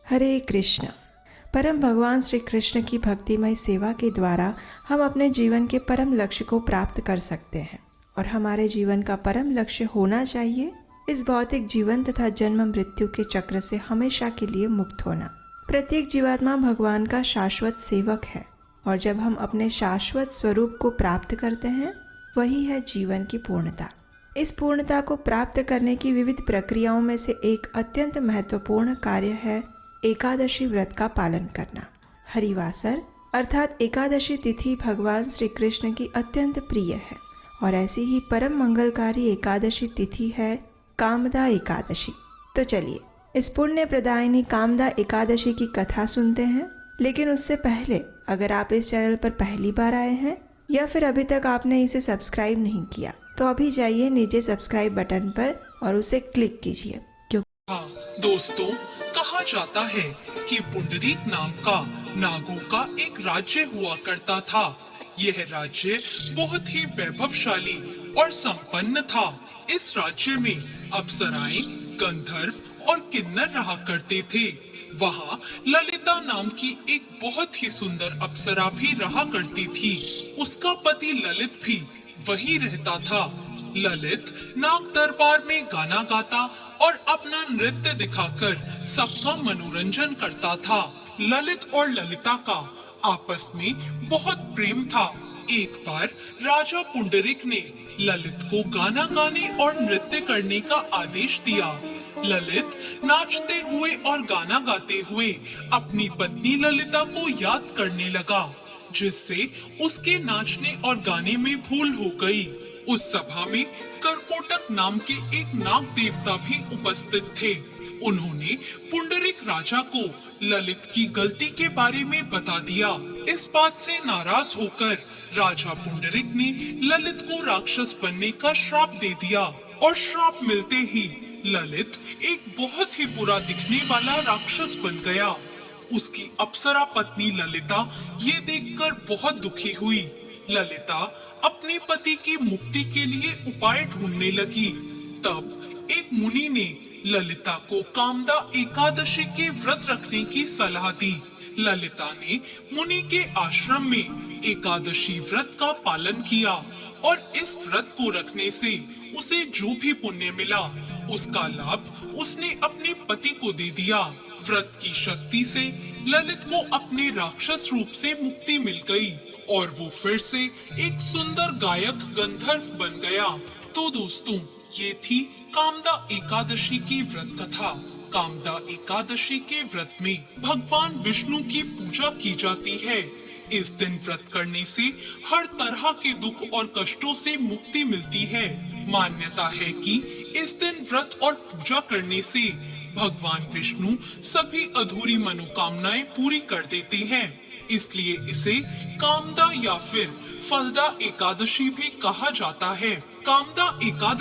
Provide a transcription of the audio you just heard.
हरे कृष्ण। परम भगवान श्री कृष्ण की भक्तिमय सेवा के द्वारा हम अपने जीवन के परम लक्ष्य को प्राप्त कर सकते हैं और हमारे जीवन का परम लक्ष्य होना चाहिए इस भौतिक जीवन तथा जन्म मृत्यु के चक्र से हमेशा के लिए मुक्त होना। प्रत्येक जीवात्मा भगवान का शाश्वत सेवक है और जब हम अपने शाश्वत स्वरूप को प्राप्त करते हैं वही है जीवन की पूर्णता। इस पूर्णता को प्राप्त करने की विविध प्रक्रियाओं में से एक अत्यंत महत्वपूर्ण कार्य है एकादशी व्रत का पालन करना। हरिवासर अर्थात एकादशी तिथि भगवान श्री कृष्ण की अत्यंत प्रिय है और ऐसी ही परम मंगलकारी एकादशी तिथि है कामदा एकादशी। तो चलिए इस पुण्य प्रदायिनी कामदा एकादशी की कथा सुनते हैं। लेकिन उससे पहले अगर आप इस चैनल पर पहली बार आए हैं या फिर अभी तक आपने इसे सब्सक्राइब नहीं किया तो अभी जाइए नीचे सब्सक्राइब बटन पर और उसे क्लिक कीजिए। हाँ दोस्तों, कहा जाता है कि पुंडरीक नाम का नागों का एक राज्य हुआ करता था। यह राज्य बहुत ही वैभवशाली और संपन्न था। इस राज्य में अप्सराएं, गंधर्व और किन्नर रहा करते थे। वहाँ ललिता नाम की एक बहुत ही सुंदर अप्सरा भी रहा करती थी। उसका पति ललित भी वही रहता था। ललित नाग दरबार में गाना गाता और अपना नृत्य दिखाकर सबका मनोरंजन करता था। ललित और ललिता का आपस में बहुत प्रेम था। एक बार राजा पुंडरीक ने ललित को गाना गाने और नृत्य करने का आदेश दिया। ललित नाचते हुए और गाना गाते हुए अपनी पत्नी ललिता को याद करने लगा, जिससे उसके नाचने और गाने में भूल हो गई। उस सभा में कर्कोटक नाम के एक नाग देवता भी उपस्थित थे। उन्होंने पुंडरीक राजा को ललित की गलती के बारे में बता दिया। इस बात से नाराज होकर राजा पुंडरीक ने ललित को राक्षस बनने का श्राप दे दिया और श्राप मिलते ही ललित एक बहुत ही बुरा दिखने वाला राक्षस बन गया। उसकी अप्सरा पत्नी ललिता ये देखकर बहुत दुखी हुई। ललिता अपने पति की मुक्ति के लिए उपाय ढूंढने लगी। तब एक मुनि ने ललिता को कामदा एकादशी के व्रत रखने की सलाह दी। ललिता ने मुनि के आश्रम में एकादशी व्रत का पालन किया और इस व्रत को रखने से उसे जो भी पुण्य मिला उसका लाभ उसने अपने पति को दे दिया। व्रत की शक्ति से ललित को अपने राक्षस रूप से मुक्ति मिल गई और वो फिर से एक सुंदर गायक गंधर्व बन गया। तो दोस्तों, ये थी कामदा एकादशी की व्रत कथा। कामदा एकादशी के व्रत में भगवान विष्णु की पूजा की जाती है। इस दिन व्रत करने से हर तरह के दुख और कष्टों से मुक्ति मिलती है। मान्यता है कि इस दिन व्रत और पूजा करने से भगवान विष्णु सभी अधूरी मनोकामनाएं पूरी कर देते हैं। इसलिए इसे कामदा या फिर फलदा एकादशी भी कहा जाता है। कामदा एकादशी